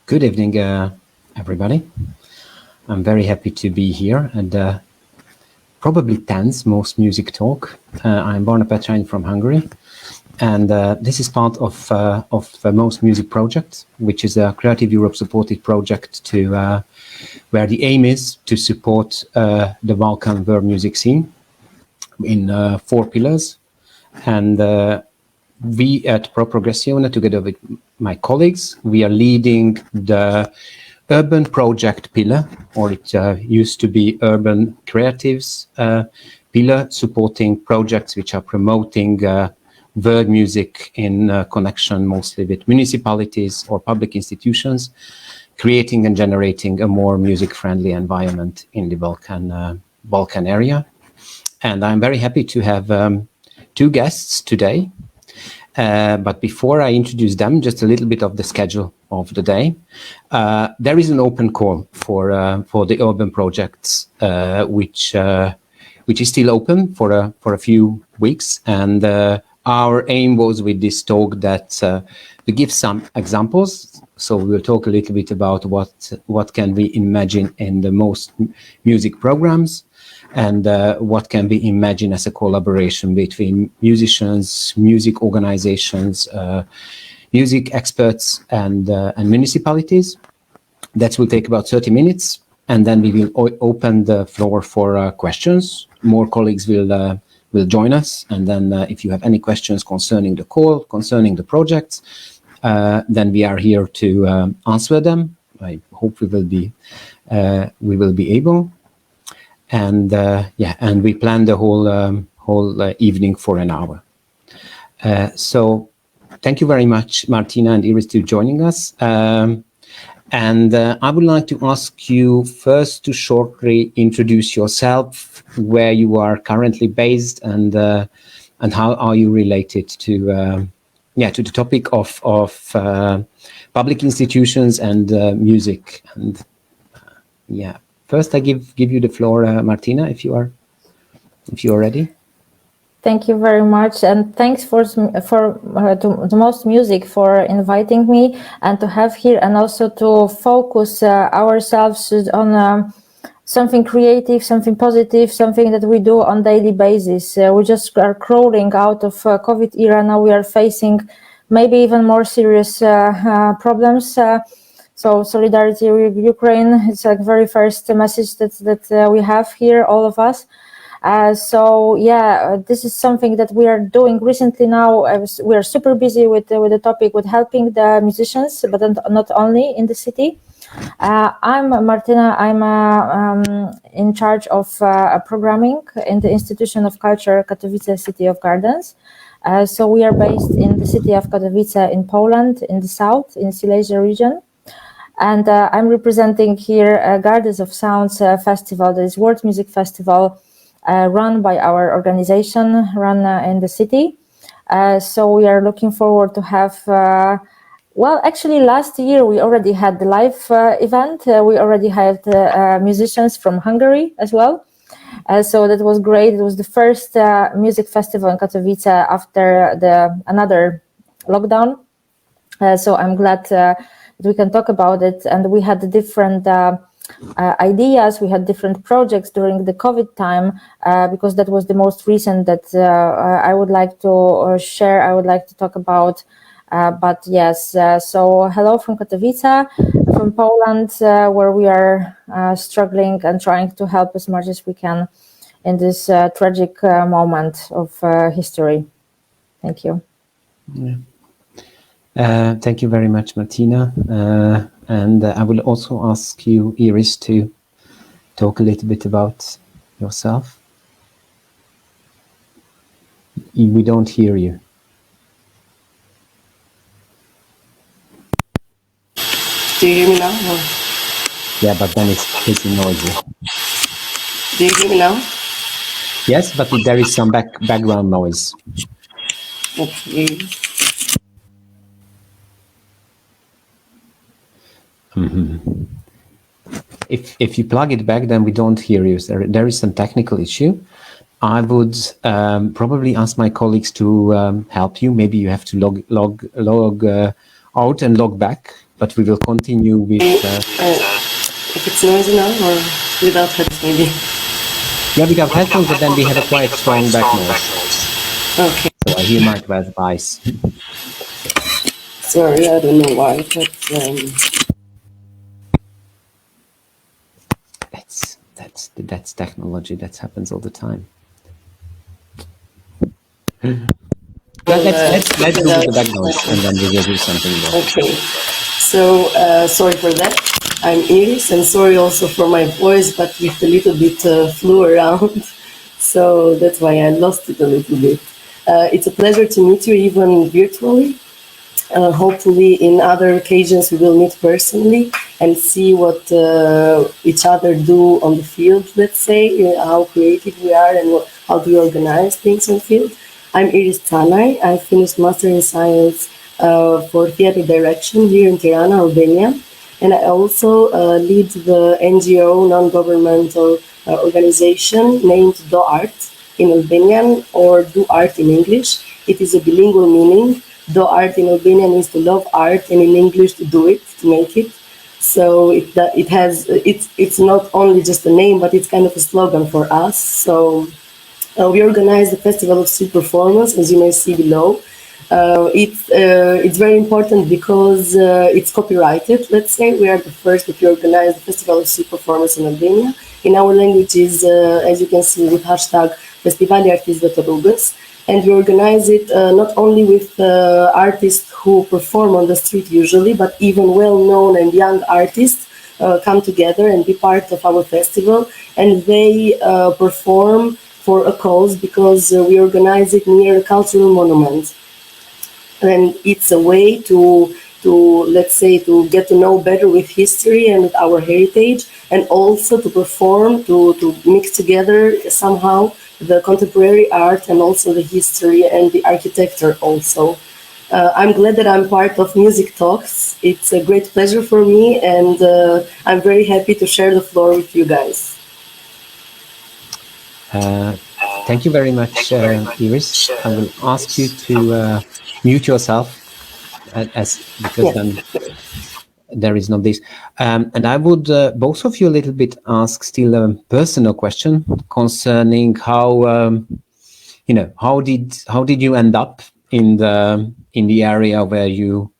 Good evening, everybody. I'm very happy to be here at probably 10th Most Music Talk. I'm Barna Petranyi from Hungary, and this is part of the Most Music project, which is a Creative Europe supported project to where the aim is to support the Balkan world music scene in 4 pillars. And we at Progressione, together with my colleagues, we are leading the urban project pillar, or it used to be urban creatives pillar, supporting projects which are promoting world music in connection mostly with municipalities or public institutions, creating and generating a more music-friendly environment in the Balkan area. And I'm very happy to have 2 guests today. But before I introduce them, just a little bit of the schedule of the day. There is an open call for the urban projects, which is still open for a few weeks. And our aim was with this talk that to give some examples. So we will talk a little bit about what can we imagine in the most music programs, and what can we imagine as a collaboration between musicians, music organizations, music experts, and municipalities. That will take about 30 minutes, and then we will open the floor for questions. More colleagues will join us, and then if you have any questions concerning the call, concerning the projects, then we are here to answer them. I hope we will be able. And and we plan the whole evening for an hour. So thank you very much, Martyna and Iris, to joining us. And I would like to ask you first to shortly introduce yourself, where you are currently based, and how are you related to the topic of public institutions and music. And first, I give you the floor, Martyna, if you are ready. Thank you very much, and thanks for the Most Music for inviting me and to have here, and also to focus ourselves on something creative, something positive, something that we do on daily basis. We just are crawling out of COVID era. Now we are facing maybe even more serious problems. So solidarity with Ukraine is like very first message that we have here, all of us. This is something that we are doing recently now. We are super busy with the topic, with helping the musicians, but not only in the city. I'm Martyna. I'm in charge of programming in the Institution of Culture, Katowice, City of Gardens. So we are based in the city of Katowice in Poland, in the south, in Silesia region. And I'm representing here Gardens of Sounds festival, this World Music Festival run by our organization, run in the city. So we are looking forward to have, actually last year we already had the live event. We already had musicians from Hungary as well. So that was great. It was the first music festival in Katowice after another lockdown. So I'm glad we can talk about it, and we had different ideas. We had different projects during the COVID time, because that was the most recent that I would like to share. I would like to talk about. But yes, so hello from Katowice, from Poland, where we are struggling and trying to help as much as we can in this tragic moment of history. Thank you. Yeah. Thank you very much, Martyna. And I will also ask you, Iris, to talk a little bit about yourself. We don't hear you. Do you hear me now? No. Yeah, but then it's pretty noisy. Do you hear me now? Yes, but there is some background noise. Okay. Mm-hmm. If you plug it back, then we don't hear you. There is some technical issue. I would probably ask my colleagues to help you. Maybe you have to log out and log back but we will continue with... if it's noisy now, or without headphones maybe? Yeah, we have headphones, but then we have a quite strong back noise. Okay. So I hear my advice. Sorry, I don't know why, but... That's technology. That happens all the time. Let's do the back noise, and then we will do something more. Okay. So, sorry for that. I'm Iris, and sorry also for my voice, but with a little bit flew around. So that's why I lost it a little bit. It's a pleasure to meet you, even virtually. Hopefully in other occasions we will meet personally and see what each other do on the field, let's say, how creative we are and how do we organize things on the field. I'm Iris Canaj. I finished Master in Science for Theatre Direction here in Tirana, Albania. And I also lead the NGO, non-governmental organization named DoART in Albanian, or DoART in English. It is a bilingual meaning. DoART in Albanian means to love art, and in English to do it, to make it. So it's not only just a name, but it's kind of a slogan for us. So we organize the Festival of Street Performance, as you may see below. It's very important because it's copyrighted. Let's say we are the first that we organize the Festival of Street Performance in Albania. In our language is, as you can see, with hashtag Festivali Artistëve të Rrugës. And we organize it not only with artists who perform on the street usually, but even well-known and young artists come together and be part of our festival. And they perform for a cause because we organize it near a cultural monument. And it's a way to let's say, to get to know better with history and with our heritage, and also to perform, to mix together somehow the contemporary art and also the history and the architecture also. I'm glad that I'm part of Music Talks. It's a great pleasure for me, and I'm very happy to share the floor with you guys. Thank you very much, Iris. I will ask you to mute yourself, because then there is not this. And I would both of you a little bit ask still a personal question concerning how how did you end up in the area where you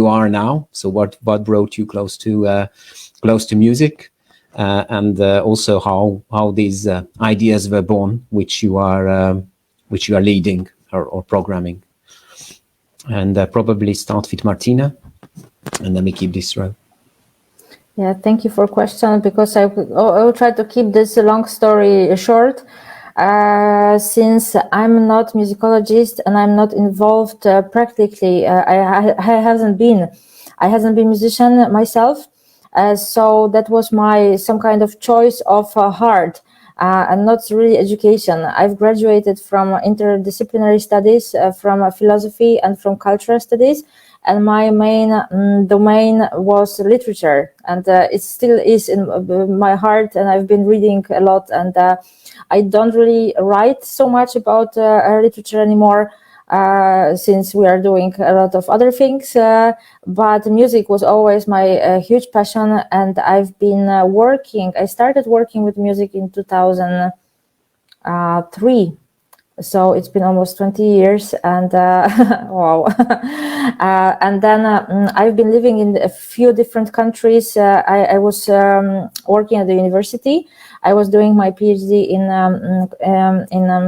are now? So what brought you close to music, and also how these ideas were born, which you are leading or programming. And probably start with Martyna, and then we keep this row. Yeah, thank you for question, because I will try to keep this long story short. Since I'm not musicologist and I'm not involved practically, I hasn't been musician myself, so that was some kind of choice of heart. And not really education. I've graduated from interdisciplinary studies, from philosophy and from cultural studies, and my main domain was literature, and it still is in my heart, and I've been reading a lot, and I don't really write so much about literature anymore, since we are doing a lot of other things, but music was always my huge passion, and I've been I started working with music in 2003, so it's been almost 20 years, and wow. And then I've been living in a few different countries. I was working at the university. I was doing my PhD in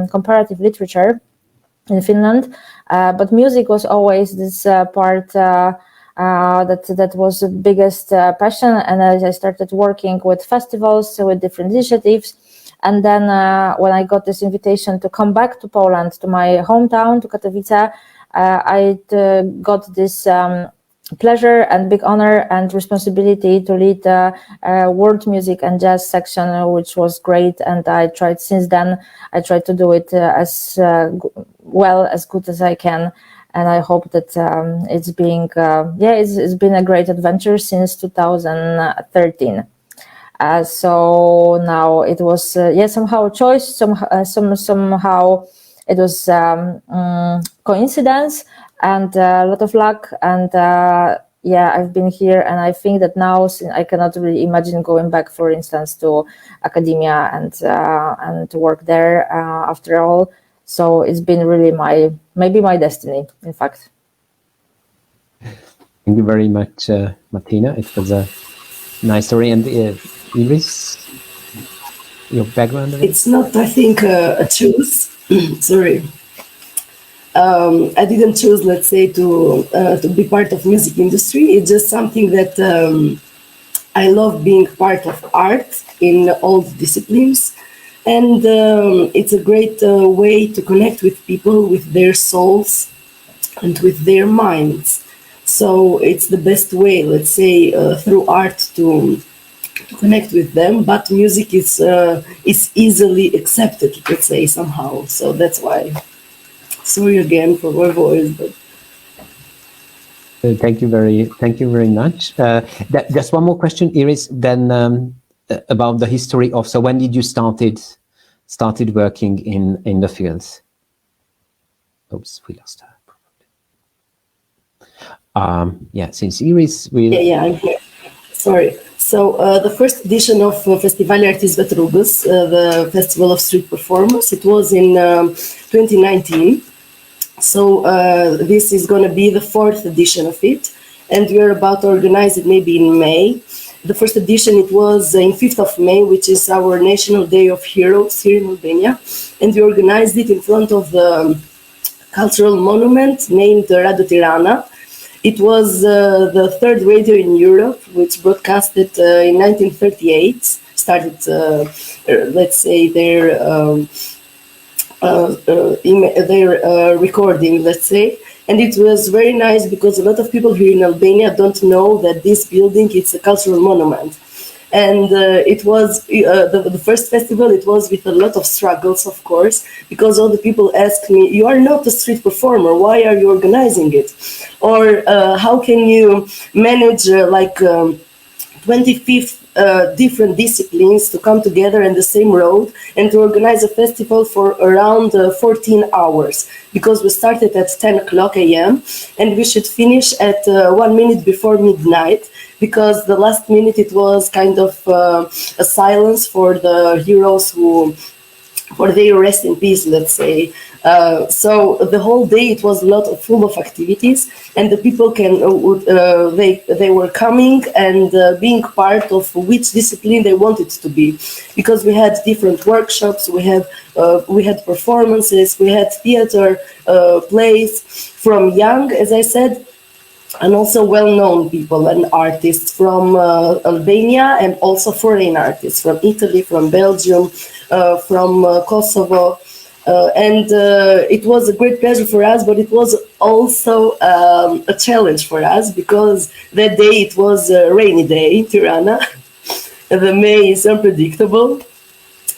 comparative literature in Finland, but music was always this part that was the biggest passion. And as I started working with festivals, with different initiatives, and then when I got this invitation to come back to Poland, to my hometown, to Katowice, I got this pleasure and big honor and responsibility to lead the world music and jazz section, which was great. And I tried to do it as well, as good as I can. And I hope that it's been a great adventure since 2013. So now it was somehow a choice, somehow it was coincidence, and a lot of luck, and yeah, I've been here, and I think that now I cannot really imagine going back, for instance, to academia and to work there after all. So it's been really maybe my destiny, in fact. Thank you very much, Martyna. It was a nice story. And Iris, your background? It's not, I think, a choose. Sorry. I didn't choose, let's say, to be part of music industry. It's just something that I love being part of art in all the disciplines. And it's a great way to connect with people, with their souls and with their minds. So it's the best way, let's say, through art to connect with them. But music is easily accepted, let's say, somehow. So that's why. Sorry again for my voice, but thank you very much. Just one more question, Iris. Then about the history of. So when did you started working in the fields? Oops, we lost her. Yeah, since Iris will. Yeah, I'm here. Sorry. So the first edition of Festival Artis Vetrugus, the Festival of Street Performers, it was in 2019. So this is going to be the 4th edition of it, and we are about to organize it maybe in May. The first edition, it was in 5th of May, which is our National Day of Heroes here in Albania, and we organized it in front of the cultural monument named Rado Tirana. It was the 3rd radio in Europe, which broadcasted in 1938, started, let's say, their recording, let's say. And it was very nice because a lot of people here in Albania don't know that this building is a cultural monument. And it was the first festival, it was with a lot of struggles, of course, because all the people asked me, you are not a street performer, why are you organizing it? Or how can you manage 25 different disciplines to come together in the same road and to organize a festival for around 14 hours, because we started at 10 o'clock a.m. and we should finish at 1 minute before midnight, because the last minute it was kind of a silence for the heroes for their rest in peace, let's say. So the whole day it was full of activities, and the people they were coming and being part of which discipline they wanted to be, because we had different workshops, we had performances, we had theater, plays from young, as I said, and also well-known people and artists from Albania, and also foreign artists from Italy, from Belgium, from Kosovo. And it was a great pleasure for us, but it was also a challenge for us, because that day it was a rainy day in Tirana. The May is unpredictable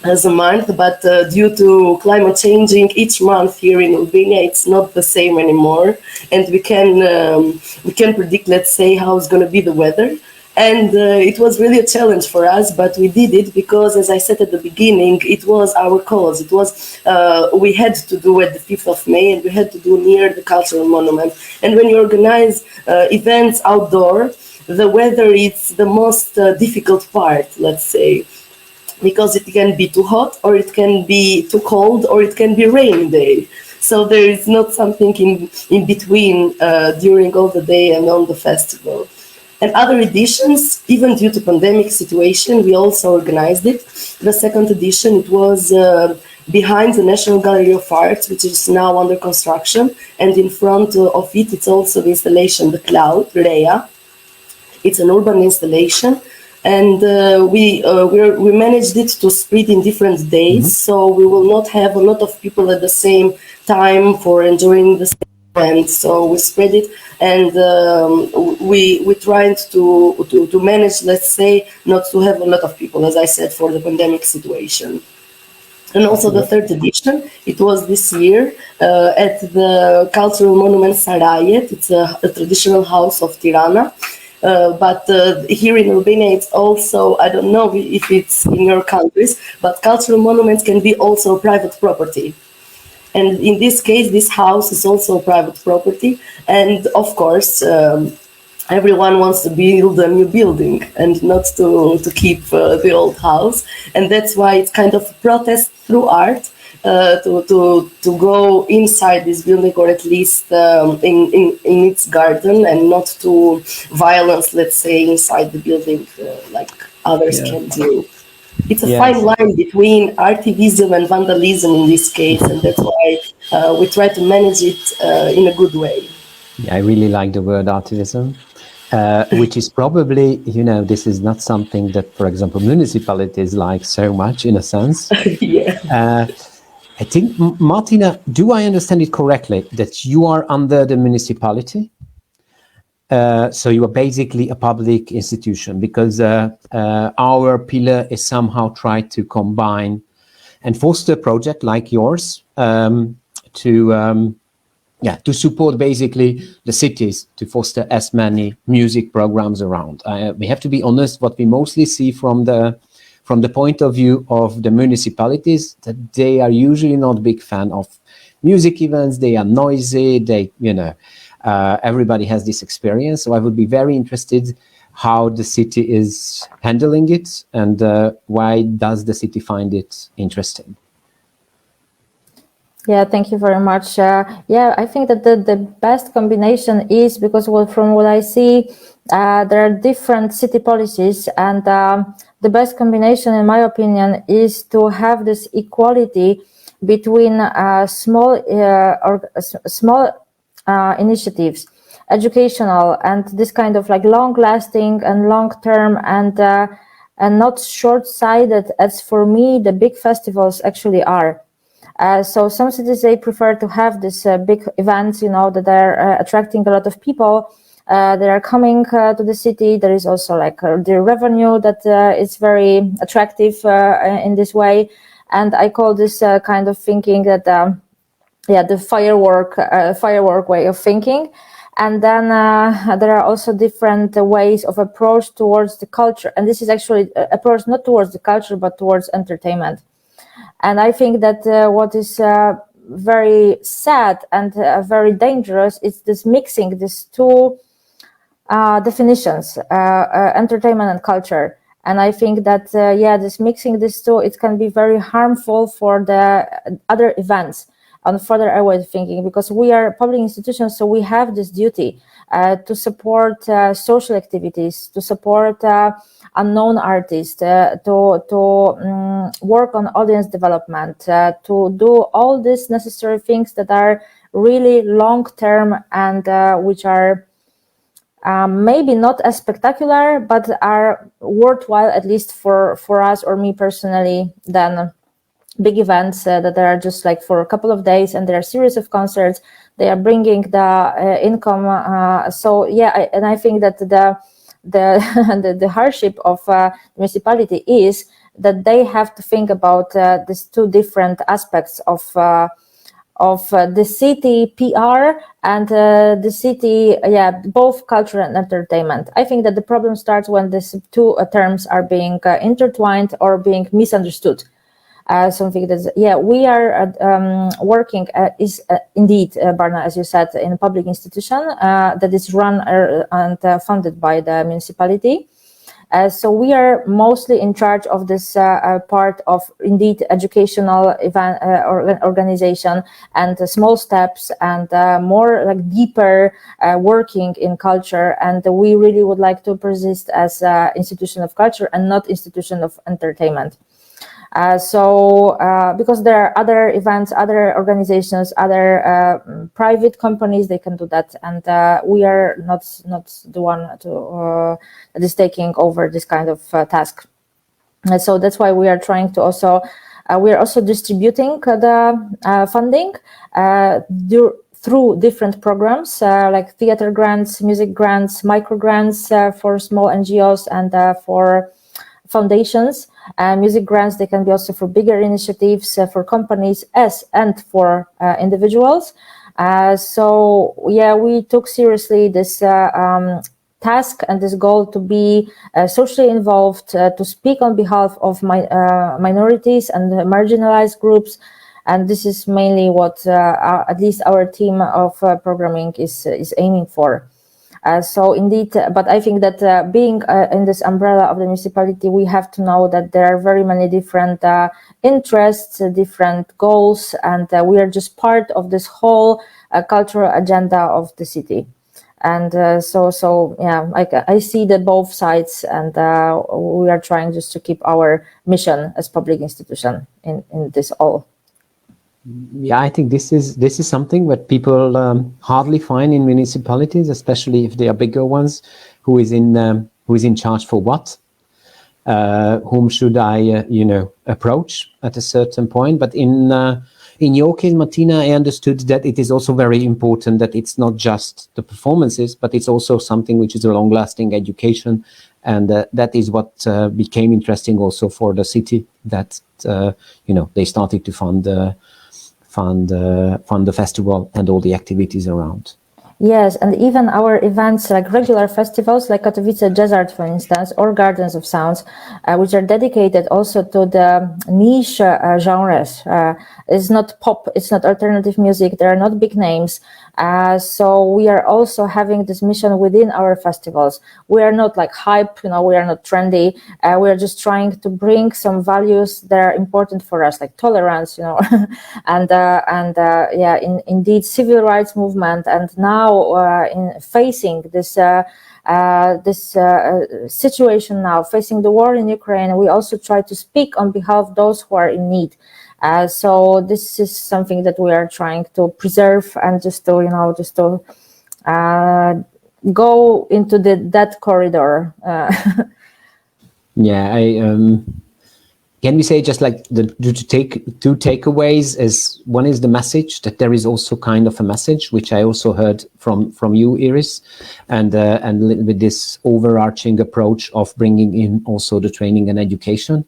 as a month, but due to climate changing each month here in Albania, it's not the same anymore, and we can predict, let's say, how it's going to be the weather. And it was really a challenge for us, but we did it because, as I said at the beginning, it was our cause. It was we had to do it the 5th of May, and we had to do near the cultural monument. And when you organize events outdoor, the weather is the most difficult part, let's say, because it can be too hot, or it can be too cold, or it can be rainy day. So there is not something in between during all the day and on the festival. And other editions, even due to pandemic situation, we also organized it. The 2nd edition, it was behind the National Gallery of Art, which is now under construction. And in front of it, it's also the installation, The Cloud, Rhea. It's an urban installation. And we managed it to split in different days. So we will not have a lot of people at the same time for enjoying the event. So we spread it, and we tried to manage, let's say, not to have a lot of people, as I said, for the pandemic situation. And also the 3rd edition, it was this year at the Cultural Monument Sarajet. It's a traditional house of Tirana. But here in Albania, it's also, I don't know if it's in your countries, but cultural monuments can be also private property. And in this case, this house is also private property. And of course, everyone wants to build a new building and not to keep the old house, and that's why it's kind of a protest through art to go inside this building, or at least in its garden, and not to violence, let's say, inside the building like others can do. It's a fine line between artivism and vandalism in this case, and that's why we try to manage it in a good way. Yeah, I really like the word artivism, which is probably, this is not something that, for example, municipalities like so much, in a sense. Yeah. I think, Martyna, do I understand it correctly that you are under the municipality? So you are basically a public institution, because our pillar is somehow try to combine and foster a project like yours to support basically the cities, to foster as many music programs around. We have to be honest, what we mostly see from the point of view of the municipalities, that they are usually not big fan of music events. They are noisy. Everybody has this experience. So I would be very interested how the city is handling it, and why does the city find it interesting? Yeah, thank you very much. I think that the best combination is, because from what I see, there are different city policies, and the best combination, in my opinion, is to have this equality between small initiatives, educational, and this kind of like long-lasting and long-term, and not short-sighted, as for me the big festivals actually are. So some cities, they prefer to have this big events, that are attracting a lot of people. They are coming to the city. There is also like the revenue that is very attractive in this way. And I call this kind of thinking that, the firework way of thinking. And then there are also different ways of approach towards the culture. And this is actually approach not towards the culture, but towards entertainment. And I think that what is very sad and very dangerous is this mixing these two definitions, entertainment and culture. And I think that, this mixing these two, it can be very harmful for the other events and further away thinking, because we are public institutions, so we have this duty to support social activities, to support unknown artists, to work on audience development, to do all these necessary things that are really long-term and which are maybe not as spectacular, but are worthwhile, at least for us or me personally, than big events that are just like for a couple of days, and there are a series of concerts. They are bringing the income. And I think that the hardship of municipality is that they have to think about these two different aspects of the city PR and the city, both culture and entertainment. I think that the problem starts when these two terms are being intertwined or being misunderstood. Something that, we are working is indeed, Barna, as you said, in a public institution that is run and funded by the municipality. So we are mostly in charge of this part of indeed educational event organization and small steps and more like deeper working in culture. And we really would like to persist as an institution of culture and not institution of entertainment. Because there are other events, other organizations, other private companies, they can do that, and we are not the one that is taking over this kind of task. So that's why we are trying to also we are also distributing the funding through different programs like theater grants, music grants, micro grants for small NGOs and for foundations. Music grants, they can be also for bigger initiatives, for companies and for individuals. We took seriously this task and this goal to be socially involved, to speak on behalf of minorities and marginalized groups. And this is mainly what at least our team of programming is aiming for. So indeed, but I think that being in this umbrella of the municipality, we have to know that there are very many different interests, different goals, and we are just part of this whole cultural agenda of the city. And so yeah, I see the both sides, and we are trying just to keep our mission as public institution in this all. Yeah, I think this is something that people hardly find in municipalities, especially if they are bigger ones. Who is in charge for what? Whom should I approach at a certain point? But in your case, Martyna, I understood that it is also very important that it's not just the performances, but it's also something which is a long-lasting education, and that is what became interesting also for the city. That they started to fund the festival and all the activities around. Yes, and even our events, like regular festivals, like Katowice DoART, for instance, or Gardens of Sounds, which are dedicated also to the niche genres. It's not pop, it's not alternative music, there are not big names. So we are also having this mission within our festivals. We are not like hype, we are not trendy. We are just trying to bring some values that are important for us, like tolerance, and indeed civil rights movement. And now in facing this situation now, facing the war in Ukraine, we also try to speak on behalf of those who are in need. So this is something that we are trying to preserve and just to go into that corridor. Yeah, can we say just like the two takeaways? As one is the message, that there is also kind of a message, which I also heard from you, Iris, and a little bit this overarching approach of bringing in also the training and education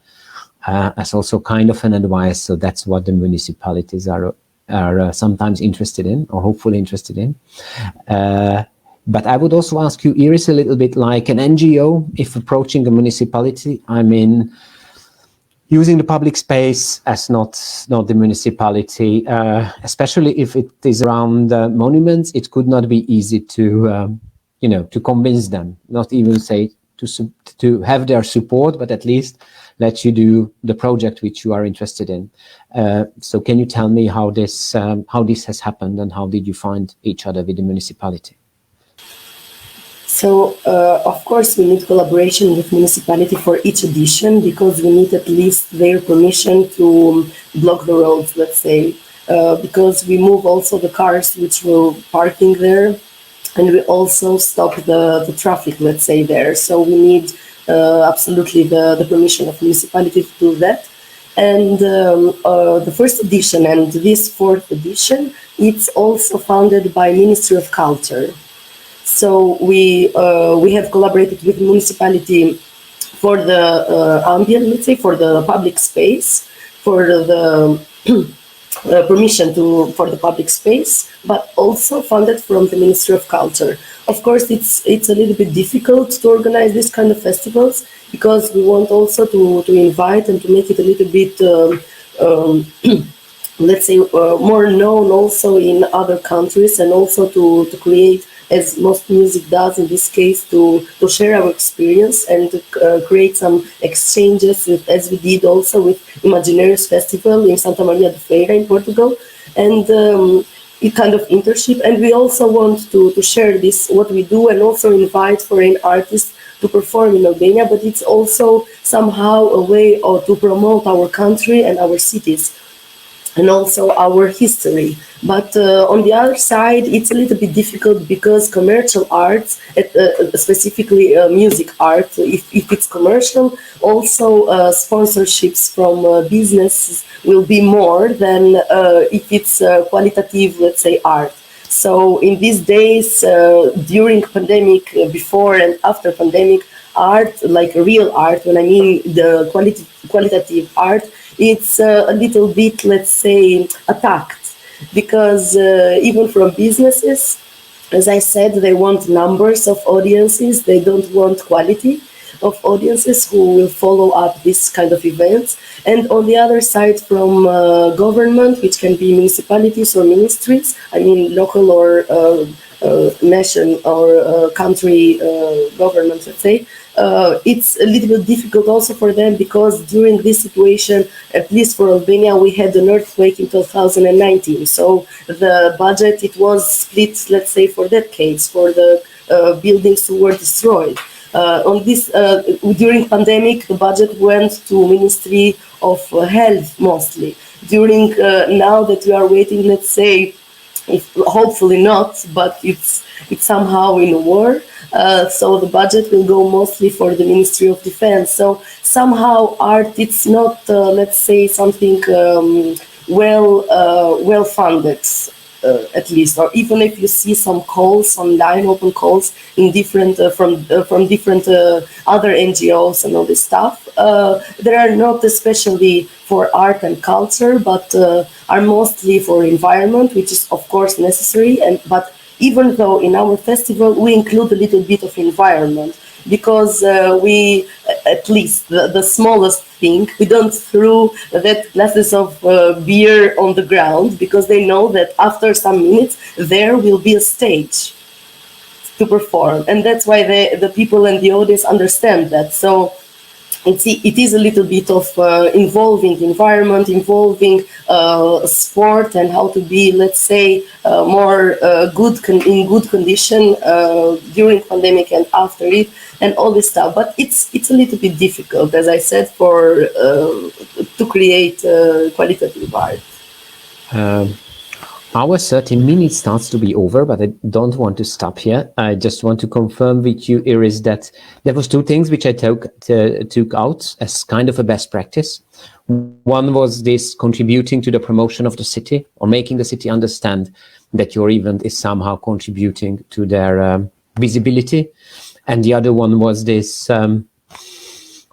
as also kind of an advice. So that's what the municipalities are sometimes interested in, or hopefully interested in. But I would also ask you, Iris, a little bit like an NGO, if approaching a municipality, I mean, using the public space as not the municipality, especially if it is around monuments, it could not be easy to convince them, not even say to have their support, but at least let you do the project which you are interested in. So can you tell me how this has happened, and how did you find each other with the municipality? So, of course, we need collaboration with municipality for each edition, because we need at least their permission to block the roads, let's say, because we move also the cars which were parking there, and we also stop the traffic, let's say, there. So we need absolutely the permission of municipality to do that. And the first edition and this fourth edition, it's also funded by Ministry of Culture. So we have collaborated with municipality for the ambient, let's say, for the public space, for the permission for the public space, but also funded from the Ministry of Culture. Of course, it's a little bit difficult to organize this kind of festivals, because we want also to invite and to make it a little bit, let's say, more known also in other countries, and also to create, as most music does in this case, to share our experience and to create some exchanges, as we did also with Imaginarius Festival in Santa Maria de Feira in Portugal, and a kind of internship. And we also want to share this, what we do, and also invite foreign artists to perform in Albania, but it's also somehow a way to promote our country and our cities, and also our history. But on the other side, it's a little bit difficult, because commercial arts, specifically music art, if it's commercial, also sponsorships from businesses will be more than if it's qualitative, let's say, art. So in these days, during pandemic, before and after pandemic, art, like real art, when I mean the qualitative art, it's a little bit, let's say, attacked, because even from businesses, as I said, they want numbers of audiences, they don't want quality of audiences who will follow up this kind of events. And on the other side, from government, which can be municipalities or ministries, I mean local or nation or country government, let's say, it's a little bit difficult also for them, because during this situation, at least for Albania, we had an earthquake in 2019. So the budget, it was split, let's say, for that case, for the buildings who were destroyed. On this, during pandemic, the budget went to Ministry of Health mostly. During now that we are waiting, let's say, if, hopefully not, but it's somehow in a war. So the budget will go mostly for the Ministry of Defense. So somehow art, it's not, let's say, something well funded. At least, or even if you see some calls online, open calls in different from different other NGOs and all this stuff, they are not especially for art and culture, but are mostly for environment, which is of course necessary. But even though in our festival we include a little bit of environment, because we, at least the smallest thing, we don't throw that glasses of beer on the ground, because they know that after some minutes there will be a stage to perform, and that's why the people and the audience understand that. So it is a little bit of involving environment, involving sport, and how to be, let's say, more in good condition during pandemic and after it, and all this stuff. But it's a little bit difficult, as I said, for to create qualitative art. Our 30 minutes starts to be over, but I don't want to stop here. I just want to confirm with you, Iris, that there was two things which I took out as kind of a best practice. One was this contributing to the promotion of the city, or making the city understand that your event is somehow contributing to their visibility. And the other one was this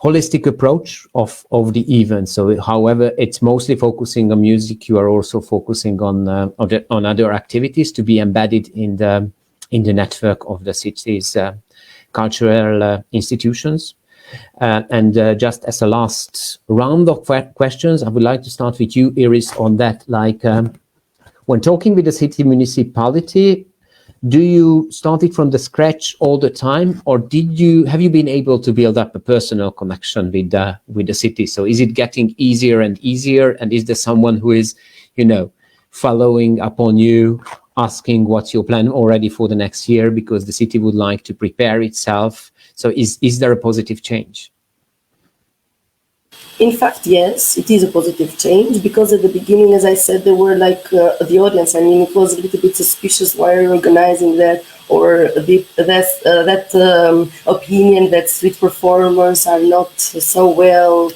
holistic approach of the event. So however it's mostly focusing on music, you are also focusing on other activities to be embedded in the network of the city's cultural institutions. And just as a last round of questions, I would like to start with you, Iris, on that. Like when talking with the city municipality, do you start it from the scratch all the time, or have you been able to build up a personal connection with the city? So is it getting easier and easier, and is there someone who is, following up on you, asking what's your plan already for the next year, because the city would like to prepare itself? So is there a positive change? In fact, yes, it is a positive change, because at the beginning, as I said, there were like the audience. I mean, it was a little bit suspicious why you're organizing that, or that opinion that street performers are not so well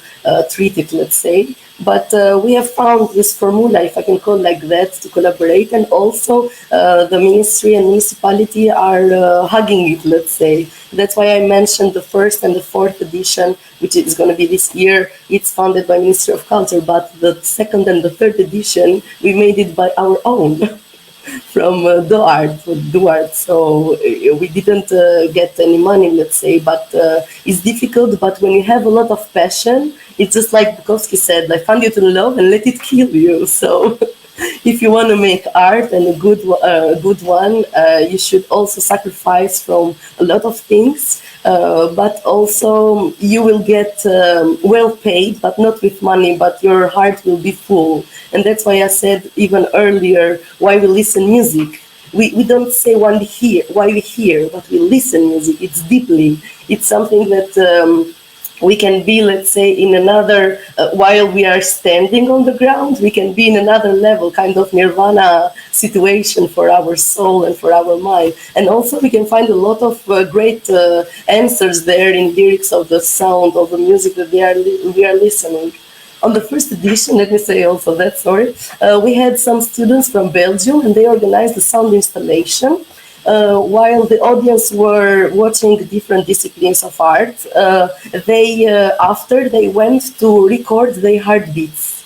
treated, let's say. But we have found this formula, if I can call it like that, to collaborate, and also the ministry and municipality are hugging it, let's say. That's why I mentioned the first and the fourth edition, which is going to be this year. It's funded by Ministry of Culture, but the second and the third edition, we made it by our own. From DoART. So we didn't get any money, let's say, but it's difficult. But when you have a lot of passion, it's just like Bukowski said, like, find it in love and let it kill you. So if you want to make art, and a good one, you should also sacrifice from a lot of things, but also you will get well paid, but not with money, but your heart will be full. And that's why I said even earlier, why we listen music. We don't say why we hear, but we listen music. It's deeply. It's something that we can be, let's say, in another, while we are standing on the ground, we can be in another level, kind of nirvana situation for our soul and for our mind. And also we can find a lot of great answers there in lyrics of the sound of the music that we are listening. On the first edition, let me say also that, we had some students from Belgium, and they organized the sound installation. While the audience were watching different disciplines of art, after they went to record their heartbeats.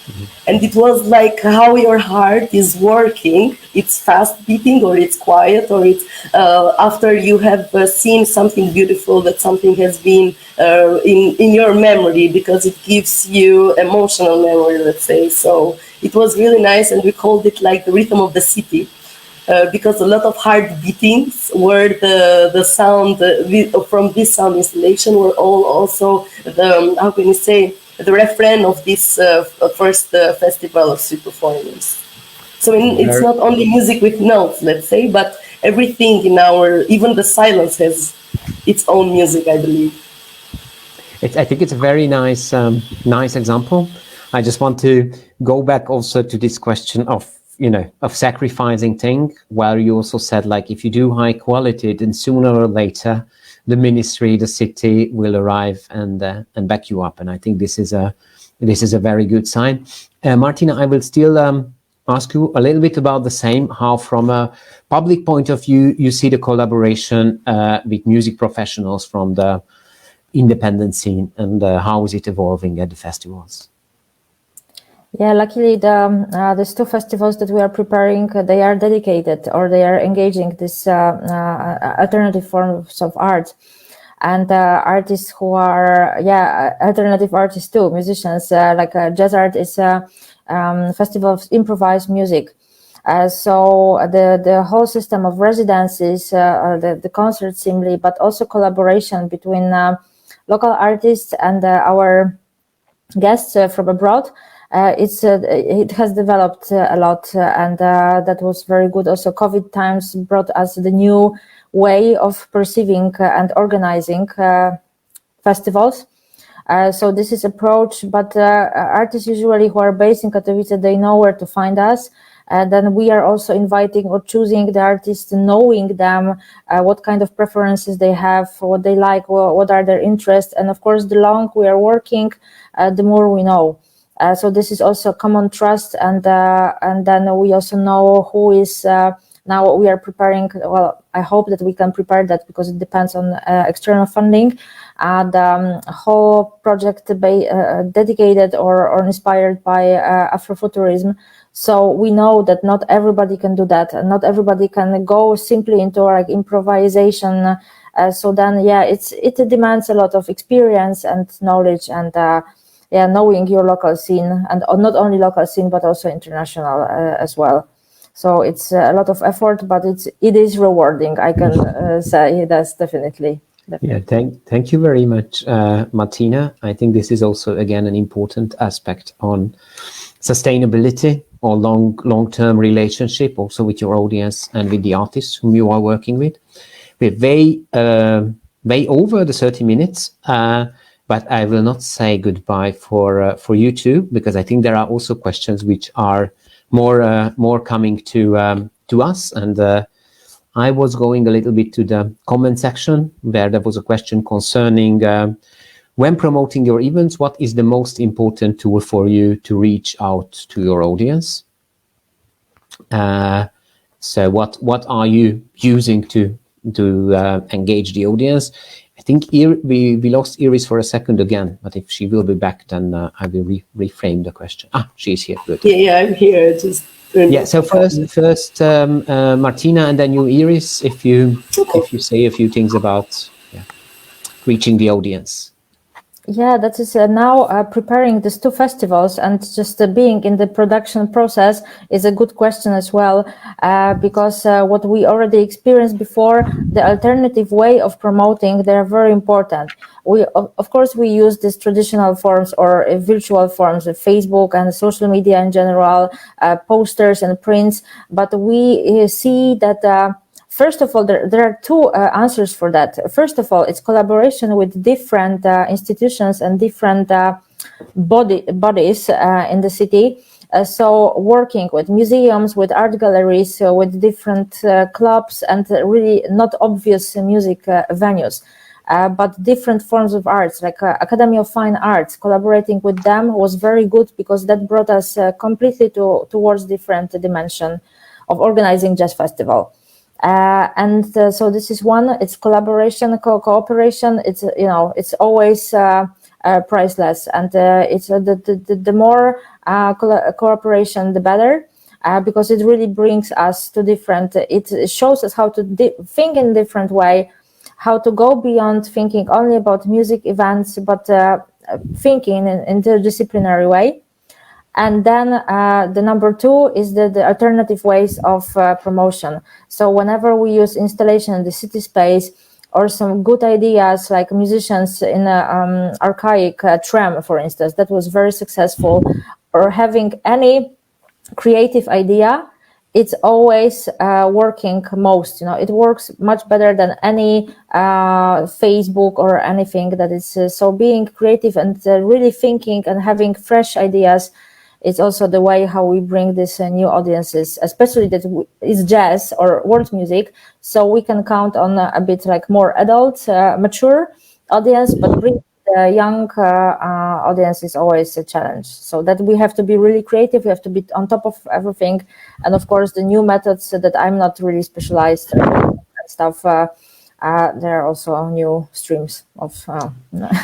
Mm-hmm. And it was like how your heart is working. It's fast beating, or it's quiet, or it's after you have seen something beautiful, that something has been in your memory, because it gives you emotional memory, let's say. So it was really nice, and we called it like the rhythm of the city. because a lot of hard beatings were the sound from this sound installation were all also the how can you say the refrain of this first festival of street performance. So it's not only music with notes, let's say, but everything in even the silence has its own music, I believe. I think it's a very nice example. I just want to go back also to this question of sacrificing thing, where you also said, like, if you do high quality, then sooner or later the ministry, the city will arrive and back you up. And I think this is a very good sign. Martyna, I will still ask you a little bit about the same, how from a public point of view you see the collaboration with music professionals from the independent scene, and how is it evolving at the festivals? Yeah, luckily these two festivals that we are preparing, they are dedicated, or they are engaging this alternative forms of art, and artists who are alternative artists too, musicians, like Jazz Art is a festival of improvised music. So the whole system of residencies, the concerts simply, but also collaboration between local artists and our guests from abroad. It has developed a lot, and that was very good. Also, COVID times brought us the new way of perceiving and organizing festivals. So this is approach, but artists usually who are based in Katowice, they know where to find us. And then we are also inviting or choosing the artists, knowing them, what kind of preferences they have, what they like, what are their interests. And of course, the longer we are working, the more we know. So this is also common trust, and then we also know who is now we are preparing. Well, I hope that we can prepare that, because it depends on external funding. The whole project dedicated or inspired by Afrofuturism. So we know that not everybody can do that, and not everybody can go simply into like improvisation. So then, it demands a lot of experience and knowledge, and knowing your local scene, and not only local scene but also international as well. So it's a lot of effort, but it is rewarding. I can say that's definitely. Yeah, thank you very much, Martyna. I think this is also again an important aspect on sustainability or long-term relationship, also with your audience and with the artists whom you are working with. We're way over the 30 minutes. But I will not say goodbye for you two, because I think there are also questions which are more coming to us. And I was going a little bit to the comment section, where there was a question concerning when promoting your events, what is the most important tool for you to reach out to your audience? So what are you using to engage the audience? I think we lost Iris for a second again, but if she will be back, then I will reframe the question. She's here. Good. Yeah, I'm here. So first, Martyna, and then you, Iris, if you say a few things about reaching the audience. Yeah, that is now preparing these two festivals, and just being in the production process is a good question as well, because what we already experienced before, the alternative way of promoting, they're very important. We, of course, we use these traditional forms or virtual forms of Facebook and social media in general, posters and prints, but we see that first of all, there are two answers for that. First of all, it's collaboration with different institutions and different bodies in the city. So working with museums, with art galleries, with different clubs, and really not obvious music venues, but different forms of arts, like Academy of Fine Arts. Collaborating with them was very good, because that brought us completely towards different dimension of organizing jazz festival. So this is one. It's collaboration, cooperation. It's always priceless, and it's the more cooperation, the better, because it really brings us to different. It shows us how to think in a different way, how to go beyond thinking only about music events, but thinking in an interdisciplinary way. And then the number 2 is the alternative ways of promotion. So whenever we use installation in the city space, or some good ideas like musicians in an archaic tram, for instance, that was very successful, or having any creative idea, it's always working most. It works much better than any Facebook or anything that is. So being creative and really thinking and having fresh ideas, it's also the way how we bring these new audiences, especially that it's jazz or world music. So we can count on a bit like more adult, mature audience, but bring the young audience is always a challenge. So that we have to be really creative. We have to be on top of everything, and of course the new methods that I'm not really specialized in stuff. There are also new streams of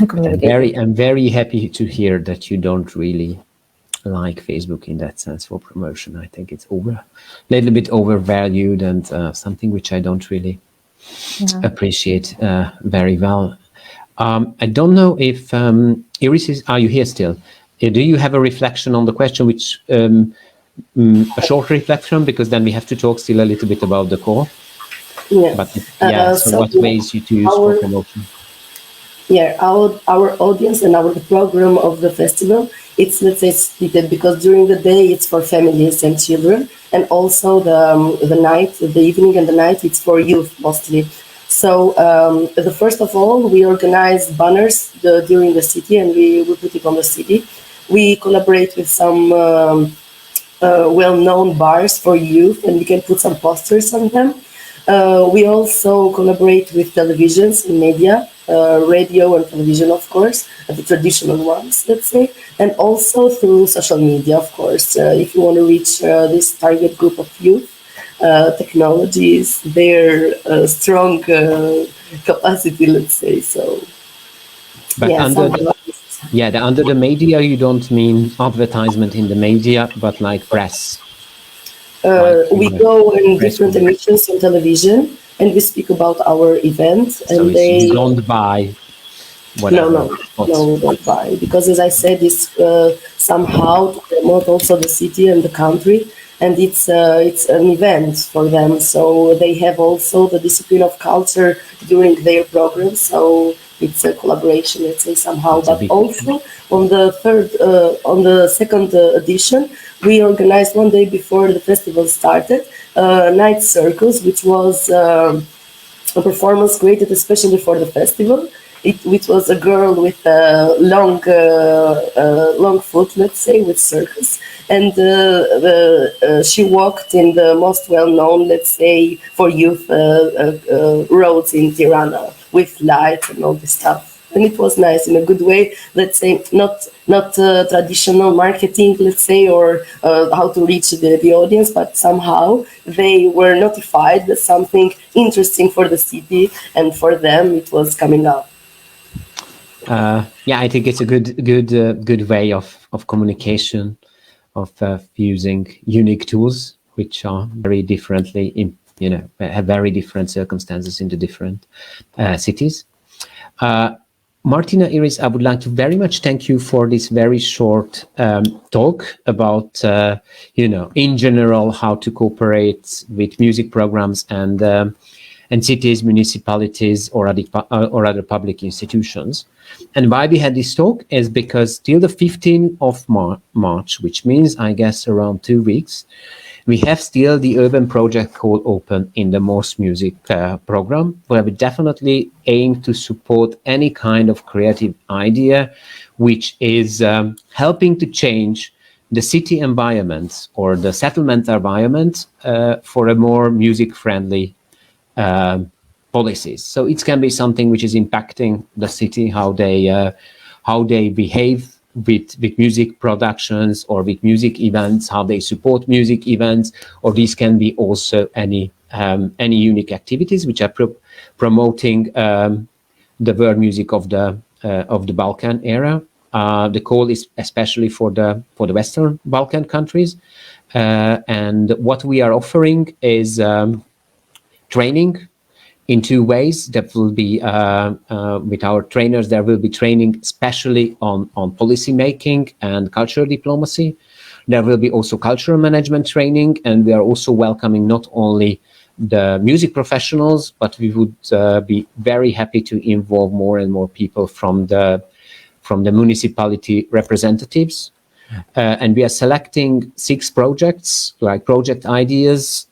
communication. I'm very happy to hear that you don't really like Facebook in that sense for promotion. I think it's a little bit overvalued and something which I don't really appreciate very well. I don't know if Iris are you here still? Do you have a reflection on the question, which a short reflection, because then we have to talk still a little bit about the core. Yeah. But so what ways you to use for promotion? Yeah, our audience and our program of the festival, it's, let's say, split, because during the day it's for families and children, and also the night, the evening and the night, it's for youth mostly. So the first of all, we organize banners during the city, and we put it on the city. We collaborate with some well-known bars for youth, and we can put some posters on them. We also collaborate with televisions and media, radio and television, of course, the traditional ones, let's say, and also through social media, of course. If you want to reach this target group of youth, technology is their strong capacity, let's say. So, but under the media, you don't mean advertisement in the media, but like press. We go in different emissions on television, and we speak about our event. So and they don't buy. Whatever. No, don't buy, because as I said, it's somehow to promote also the city and the country, and it's an event for them. So they have also the discipline of culture during their program. So it's a collaboration, let's say, somehow. But also on the second edition, we organized one day before the festival started, Night Circus, which was a performance created especially for the festival. Which was a girl with a long foot, let's say, with circus, and she walked in the most well-known, let's say, for youth roads in Tirana with lights and all this stuff. And it was nice in a good way, let's say, not traditional marketing, let's say, or how to reach the audience, but somehow they were notified that something interesting for the city and for them it was coming up. I think it's a good way of communication, of using unique tools, which are very differently, have very different circumstances in the different cities. Martyna, Iris, I would like to very much thank you for this very short talk about, in general, how to cooperate with music programs and cities, municipalities, or other public institutions. And why we had this talk is because till the 15th of March, which means, I guess, around 2 weeks, we have still the Urban Project Call open in the Most Music program, where we definitely aim to support any kind of creative idea which is helping to change the city environment or the settlement environment for a more music-friendly policies. So it can be something which is impacting the city, how they behave with music productions or with music events, how they support music events, or these can be also any unique activities which are promoting the world music of the Balkan era. The call is especially for the Western Balkan countries, and what we are offering is training in two ways. That will be with our trainers. There will be training especially on policy making and cultural diplomacy. There will be also cultural management training, and we are also welcoming not only the music professionals, but we would be very happy to involve more and more people from the municipality representatives. And we are selecting 6 projects, like project ideas,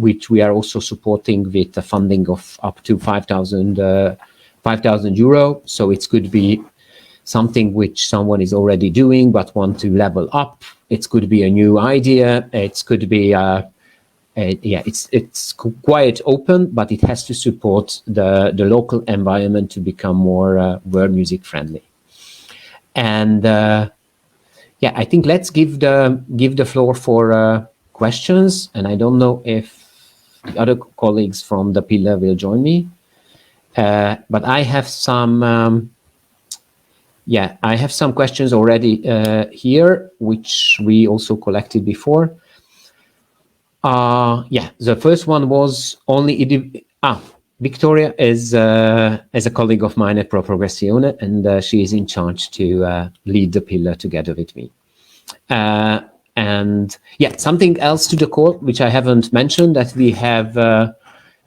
which we are also supporting with the funding of up to 5,000 euro. So it could be something which someone is already doing but want to level up. It could be a new idea. It could be it's quite open, but it has to support the local environment to become more world music friendly. And I think let's give the floor for questions. And I don't know if the other colleagues from the pillar will join me, but I have some. I have some questions already here, which we also collected before. The first one was only Victoria is a colleague of mine at Progressione, and she is in charge to lead the pillar together with me. And something else to the call, which I haven't mentioned, that we have,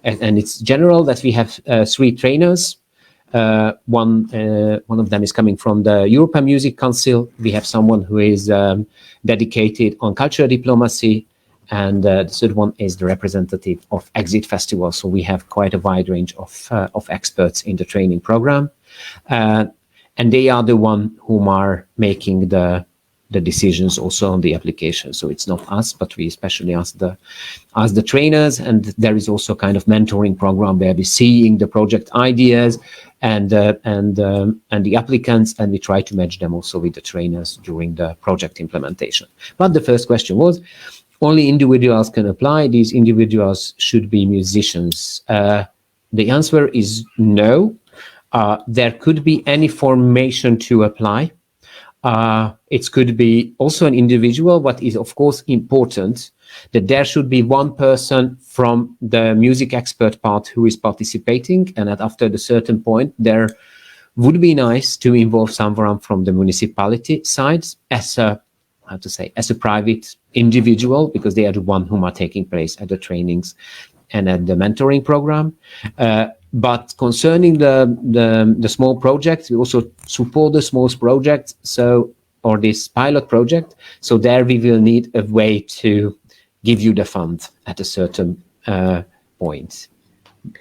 and it's general, that we have 3 trainers. One of them is coming from the European Music Council. We have someone who is dedicated on cultural diplomacy, and the third one is the representative of Exit Festival. So we have quite a wide range of experts in the training program, and they are the one whom are making the decisions also on the application. So it's not us, but we especially ask the trainers, and there is also kind of mentoring program where we're seeing the project ideas and the applicants, and we try to match them also with the trainers during the project implementation. But the first question was, only individuals can apply. These individuals should be musicians. The answer is no. There could be any formation to apply. It could be also an individual, but is of course important that there should be one person from the music expert part who is participating, and that after the certain point there would be nice to involve someone from the municipality side as a private individual, because they are the one who are taking place at the trainings and at the mentoring program. But concerning the small projects, we also support the small projects, or this pilot project. So there we will need a way to give you the fund at a certain point.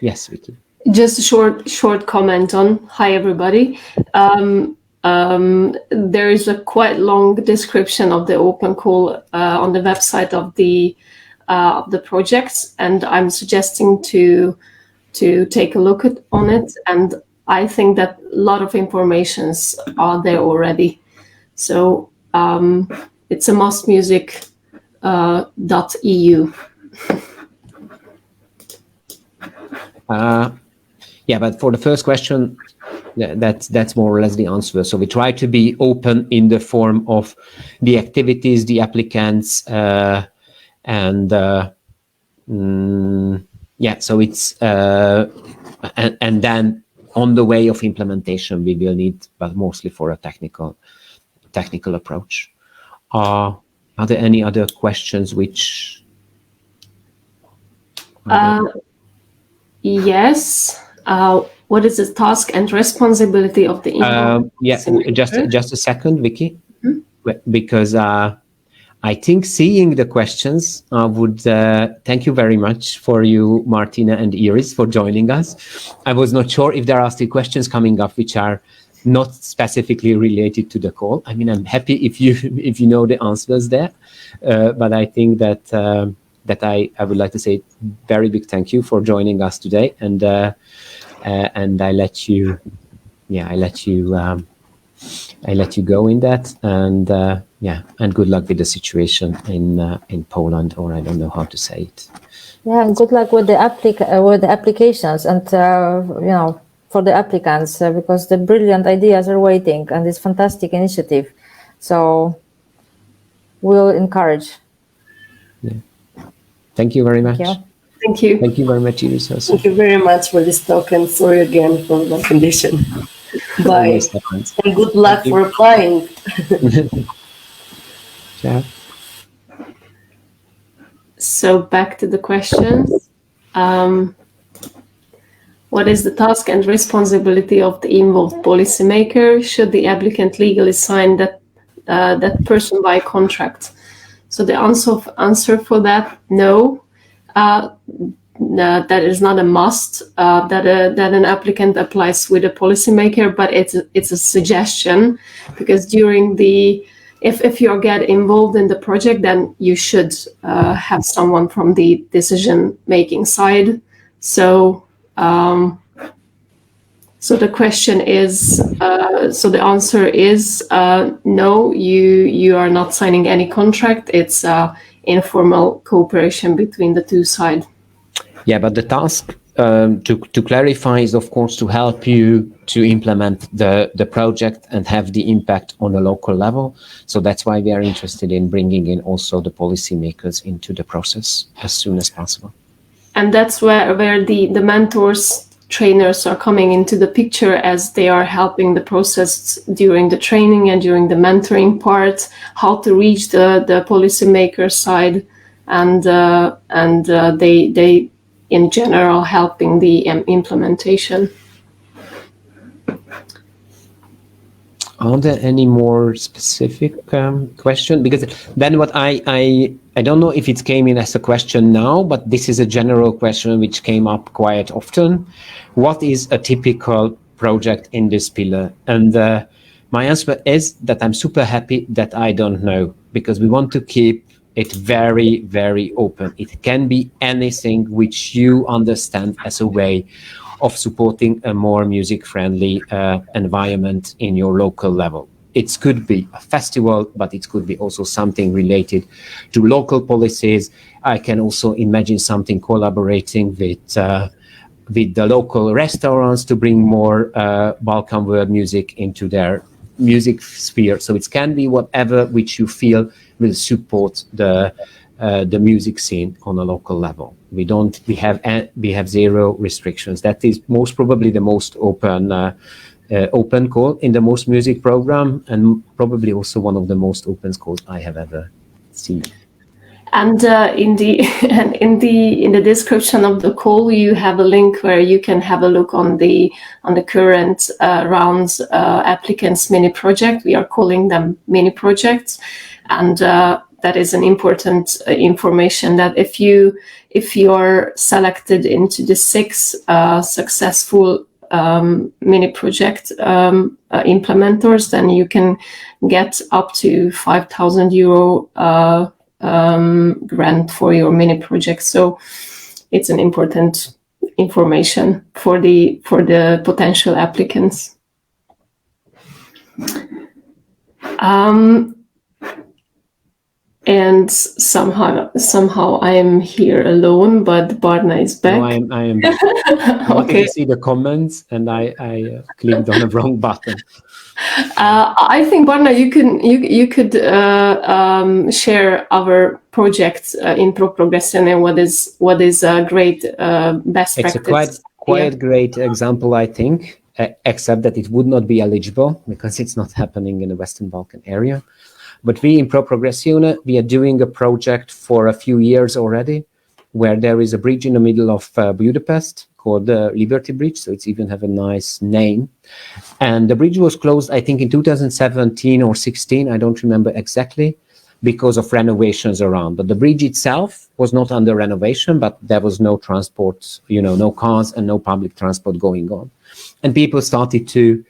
Yes, Vicky. Just a short comment on, hi everybody. There is a quite long description of the open call on the website of the projects, and I'm suggesting to take a look on it. And I think that a lot of informations are there already. So it's a mustmusic.eu. But for the first question, that's more or less the answer. So we try to be open in the form of the activities, the applicants, so it's and then on the way of implementation we will need, but mostly for a technical approach. Are there any other questions which? Yes. What is the task and responsibility of the just a second, Vicky, because I think seeing the questions would thank you very much for you, Martyna and Iris, for joining us. I was not sure if there are still questions coming up which are not specifically related to the call. I mean, I'm happy if you know the answers there, but I think that I would like to say very big thank you for joining us today, and I let you go in that, and and good luck with the situation in Poland, or I don't know how to say it. Yeah, and good luck with the applications, and for the applicants, because the brilliant ideas are waiting, and it's fantastic initiative. So we'll encourage. Yeah. Thank you very much. Thank you. Thank you. Thank you very much, Iris. Thank you very much for this talk, and sorry again for my condition. Bye. And good luck for applying. Ciao. So back to the questions. What is the task and responsibility of the involved policymaker? Should the applicant legally sign that person by contract? So the answer for that, no. That is not a must that an applicant applies with a policymaker, but it's a suggestion, because during if you get involved in the project, then you should have someone from the decision-making side. So the question is, so the answer is no. You are not signing any contract. It's informal cooperation between the two sides. Yeah, but the task to clarify is, of course, to help you to implement the project and have the impact on a local level. So that's why we are interested in bringing in also the policymakers into the process as soon as possible. And that's where the mentors, trainers are coming into the picture, as they are helping the process during the training and during the mentoring part, how to reach the policymaker side, and they in general helping the implementation. Are there any more specific question? Because then what I don't know if it came in as a question now, but this is a general question which came up quite often. What is a typical project in this pillar? And my answer is that I'm super happy that I don't know, because we want to keep it very, very open. It can be anything which you understand as a way of supporting a more music-friendly environment in your local level. It could be a festival, but it could be also something related to local policies. I can also imagine something collaborating with the local restaurants to bring more Balkan world music into their music sphere. So it can be whatever which you feel will support the music scene on a local level. We have zero restrictions. That is most probably the most open call in the Most Music program, and probably also one of the most open calls I have ever seen. And in the description of the call, you have a link where you can have a look on the current rounds applicants mini project. We are calling them mini projects, and that is an important information, that if you are selected into the 6 successful mini project implementers, then you can get up to €5,000 grant for your mini project. So it's an important information for the potential applicants. And somehow I am here alone, but Barna is back. No, I am back. I wanted to see the comments, and I clicked on the wrong button. I think, Barna, you could share our project in Progressione. What is a great best practice? It's a quite great example, I think, except that it would not be eligible because it's not happening in the Western Balkan area. But we in Progressione, we are doing a project for a few years already, where there is a bridge in the middle of Budapest called the Liberty Bridge. So it's even have a nice name. And the bridge was closed, I think, in 2017 or 16. I don't remember exactly, because of renovations around. But the bridge itself was not under renovation, but there was no transport, no cars and no public transport going on. And people started to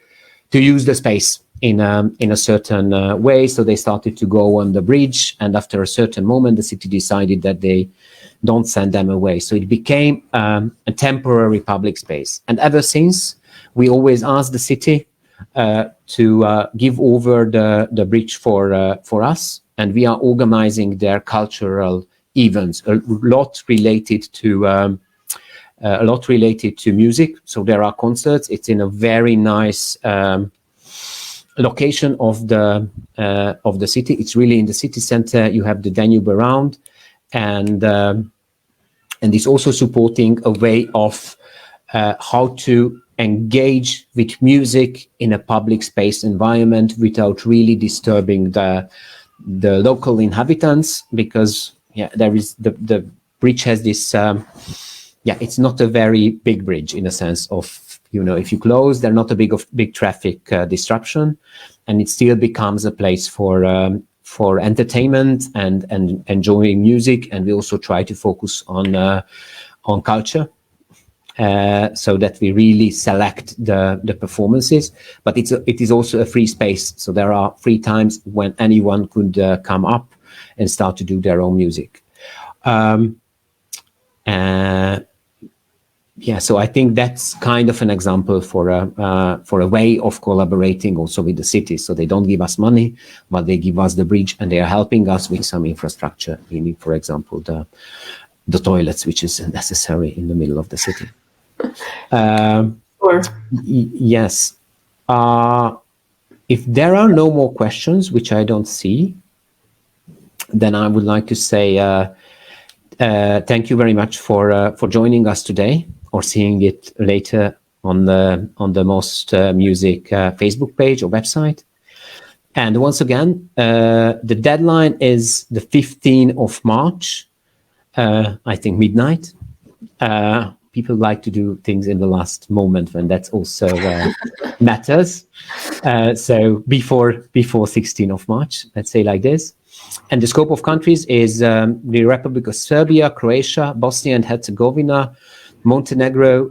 use the space in a certain way. So they started to go on the bridge, and after a certain moment, the city decided that they don't send them away. So it became a temporary public space. And ever since, we always ask the city to give over the bridge for us, and we are organizing their cultural events, a lot related to music. So there are concerts. It's in a very nice location of the city. It's really in the city center. You have the Danube around, and And it's also supporting a way of how to engage with music in a public space environment without really disturbing the local inhabitants, because there is the bridge has this it's not a very big bridge in a sense of, if you close, there's not a big traffic disruption, and it still becomes a place for entertainment and enjoying music. And we also try to focus on culture, so that we really select the performances. But it is also a free space, so there are free times when anyone could come up and start to do their own music. So I think that's kind of an example for a way of collaborating also with the city. So they don't give us money, but they give us the bridge, and they are helping us with some infrastructure, meaning, for example, the toilets, which is necessary in the middle of the city. Yes. If there are no more questions, which I don't see, then I would like to say thank you very much for joining us today, or seeing it later on the Most Music Facebook page or website. And once again, the deadline is the 15th of March, I think midnight. People like to do things in the last moment when that also matters. So before 16th of March, let's say like this. And the scope of countries is the Republic of Serbia, Croatia, Bosnia and Herzegovina, Montenegro,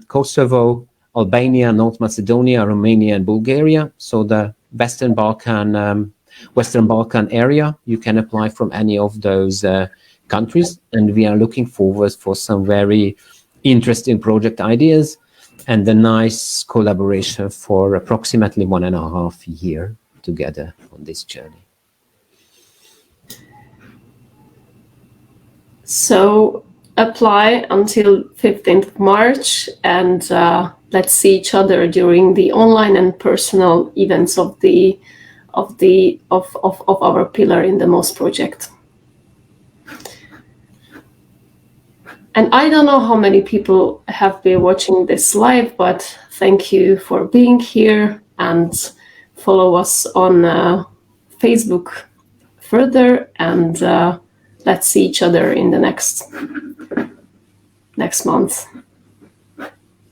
Kosovo, Albania, North Macedonia, Romania, and Bulgaria. So the Western Balkan area, you can apply from any of those countries. And we are looking forward for some very interesting project ideas and a nice collaboration for approximately 1.5 years together on this journey. So apply until 15th of March, and let's see each other during the online and personal events of our pillar in the MOST project. And I don't know how many people have been watching this live, but thank you for being here, and follow us on Facebook further, and let's see each other in the next month.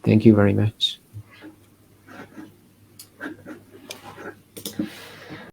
Thank you very much.